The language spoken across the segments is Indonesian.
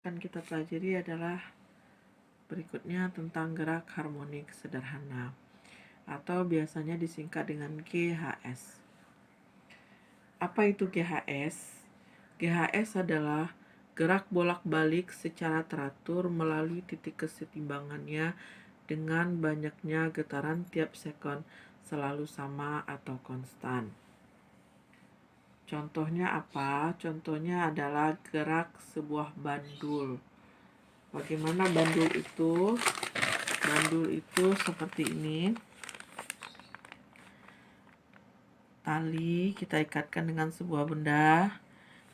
Akan kita pelajari adalah berikutnya tentang gerak harmonik sederhana atau biasanya disingkat dengan GHS. Apa itu GHS? GHS adalah gerak bolak-balik secara teratur melalui titik kesetimbangannya dengan banyaknya getaran tiap sekon selalu sama atau konstan. Contohnya apa? Contohnya adalah gerak sebuah bandul. Bagaimana bandul itu? Bandul itu seperti ini. Tali kita ikatkan dengan sebuah benda.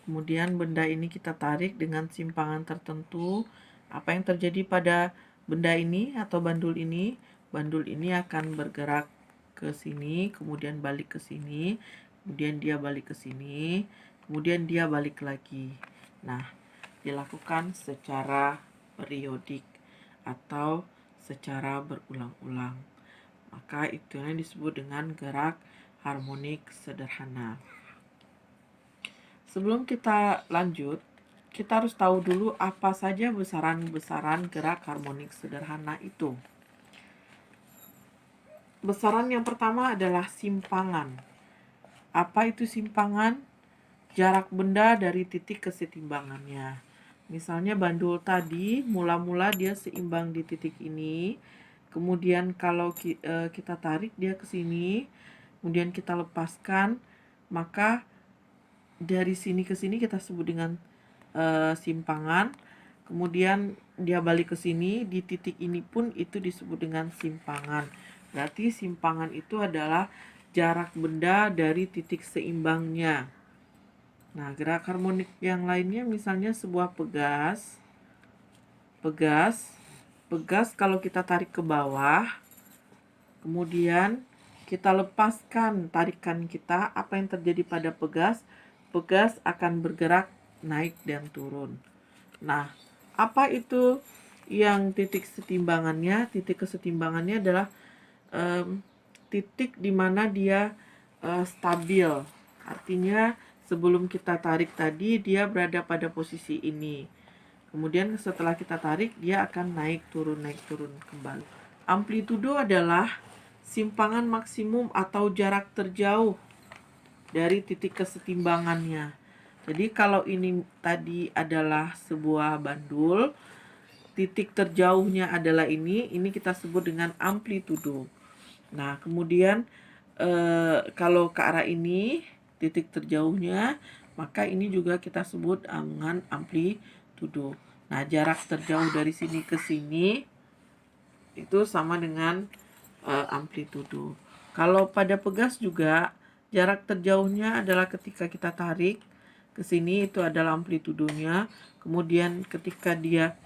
Kemudian benda ini kita tarik dengan simpangan tertentu. Apa yang terjadi pada benda ini atau bandul ini? Bandul ini akan bergerak ke sini, kemudian balik ke sini, kemudian dia balik ke sini, kemudian dia balik lagi. Nah, dilakukan secara periodik atau secara berulang-ulang. Maka itu yang disebut dengan gerak harmonik sederhana. Sebelum kita lanjut, kita harus tahu dulu apa saja besaran-besaran gerak harmonik sederhana itu. Besaran yang pertama adalah simpangan. Apa itu simpangan? Jarak benda dari titik kesetimbangannya. Misalnya bandul tadi, mula-mula dia seimbang di titik ini. Kemudian kalau kita tarik dia ke sini, kemudian kita lepaskan, maka dari sini ke sini kita sebut dengan simpangan. Kemudian dia balik ke sini, di titik ini pun itu disebut dengan simpangan. Berarti simpangan itu adalah jarak benda dari titik seimbangnya. Nah, gerak harmonik yang lainnya misalnya sebuah pegas. Pegas kalau kita tarik ke bawah, kemudian kita lepaskan tarikan kita, apa yang terjadi pada pegas? Pegas akan bergerak naik dan turun. Nah, apa itu yang titik setimbangannya? Titik kesetimbangannya adalah titik di mana dia stabil. Artinya sebelum kita tarik tadi dia berada pada posisi ini. Kemudian setelah kita tarik dia akan naik turun kembali. Amplitudo adalah simpangan maksimum atau jarak terjauh dari titik kesetimbangannya. Jadi kalau ini tadi adalah sebuah bandul, titik terjauhnya adalah ini kita sebut dengan amplitudo. Nah, kemudian kalau ke arah ini titik terjauhnya, maka ini juga kita sebut dengan amplitudo. Nah, jarak terjauh dari sini ke sini itu sama dengan amplitudo. Kalau pada pegas juga jarak terjauhnya adalah ketika kita tarik ke sini itu adalah amplitudonya. Kemudian ketika dia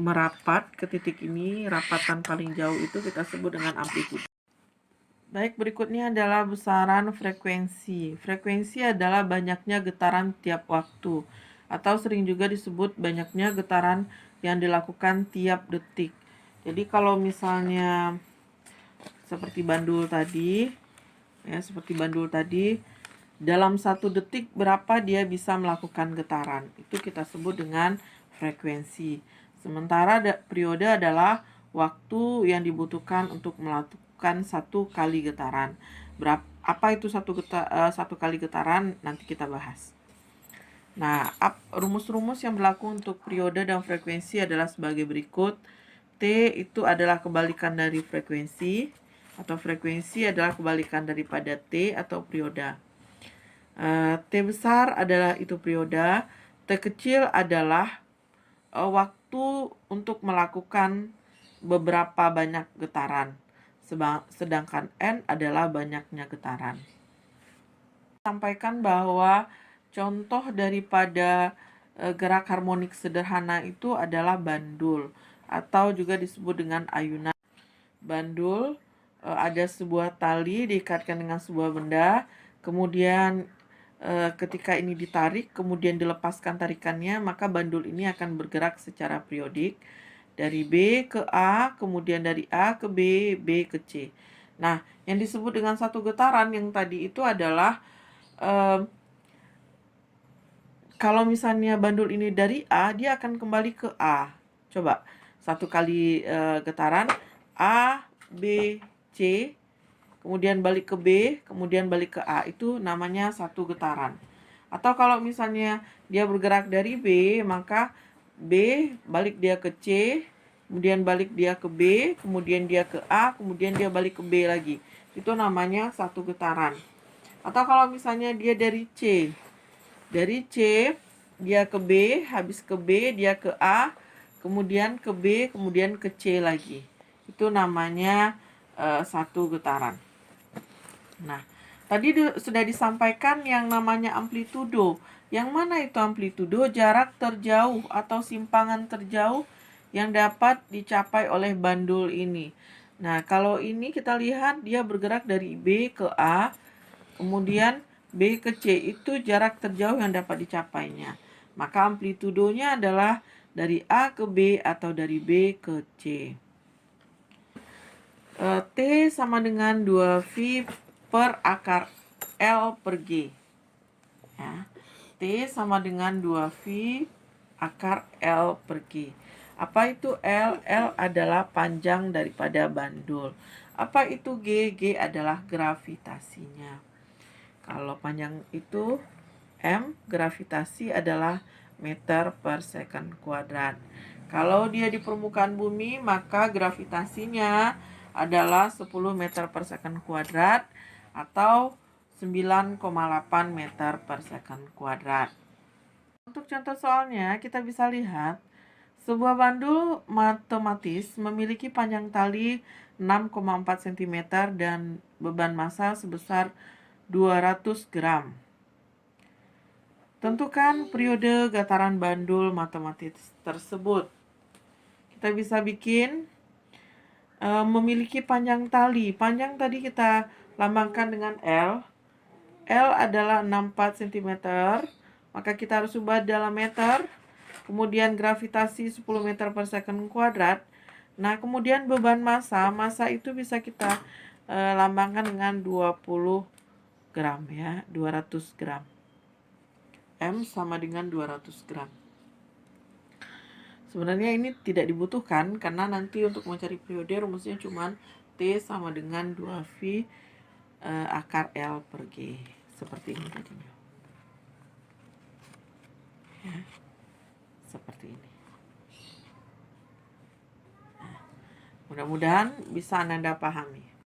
merapat ke titik ini, rapatan paling jauh itu kita sebut dengan amplitudo. Baik, berikutnya adalah besaran frekuensi. Frekuensi adalah banyaknya getaran tiap waktu, atau sering juga disebut banyaknya getaran yang dilakukan tiap detik. Jadi kalau misalnya seperti bandul tadi, dalam 1 detik berapa dia bisa melakukan getaran. Itu kita sebut dengan frekuensi. Sementara periode adalah waktu yang dibutuhkan untuk melakukan 1 kali getaran. Apa itu satu kali getaran? Nanti kita bahas. Nah, rumus-rumus yang berlaku untuk periode dan frekuensi adalah sebagai berikut. T itu adalah kebalikan dari frekuensi, atau frekuensi adalah kebalikan daripada T atau periode. T besar adalah itu periode, T kecil adalah waktu untuk melakukan beberapa banyak getaran, sedangkan N adalah banyaknya getaran. Sampaikan bahwa contoh daripada gerak harmonik sederhana itu adalah bandul atau juga disebut dengan ayunan. Bandul ada sebuah tali diikatkan dengan sebuah benda, kemudian ketika ini ditarik kemudian dilepaskan tarikannya, maka bandul ini akan bergerak secara periodik dari B ke A, kemudian dari A ke B, B ke C. Nah, yang disebut dengan satu getaran yang tadi itu adalah kalau misalnya bandul ini dari A, dia akan kembali ke A. Coba, satu kali getaran A, B, C, kemudian balik ke B, kemudian balik ke A. Itu namanya satu getaran. Atau kalau misalnya dia bergerak dari B, maka B balik dia ke C, kemudian balik dia ke B, kemudian dia ke A, kemudian dia balik ke B lagi. Itu namanya satu getaran. Atau kalau misalnya dia dari C, dia ke B, habis ke B dia ke A, kemudian ke B, kemudian ke C lagi. Itu namanya satu getaran. Nah, tadi sudah disampaikan yang namanya amplitudo. Yang mana itu amplitudo? Jarak terjauh atau simpangan terjauh yang dapat dicapai oleh bandul ini. Nah, kalau ini kita lihat dia bergerak dari B ke A, kemudian B ke C, itu jarak terjauh yang dapat dicapainya. Maka amplitudonya adalah dari A ke B atau dari B ke C. T sama dengan 2V per akar L per G. Ya. T sama dengan 2V akar L per G. Apa itu L? L adalah panjang daripada bandul. Apa itu G? G adalah gravitasinya. Kalau panjang itu M, gravitasi adalah meter per second kuadrat. Kalau dia di permukaan bumi, maka gravitasinya adalah 10 meter per second kuadrat atau 9,8 meter per second kuadrat. Untuk contoh soalnya, kita bisa lihat sebuah bandul matematis memiliki panjang tali 6,4 cm dan beban massa sebesar 200 gram. Tentukan periode getaran bandul matematis tersebut. Kita bisa bikin memiliki panjang tali. Panjang tadi kita lambangkan dengan L. L adalah 64 cm. Maka kita harus ubah dalam meter. Kemudian gravitasi 10 meter per second kuadrat. Nah, kemudian beban massa. Massa itu bisa kita lambangkan dengan 20 gram ya, 200 gram. M sama dengan 200 gram. Sebenarnya ini tidak dibutuhkan karena nanti untuk mencari periode rumusnya cuma T sama dengan 2V akar L per G. Seperti ini tadinya. Ya, seperti ini. Nah, mudah-mudahan bisa Anda pahami.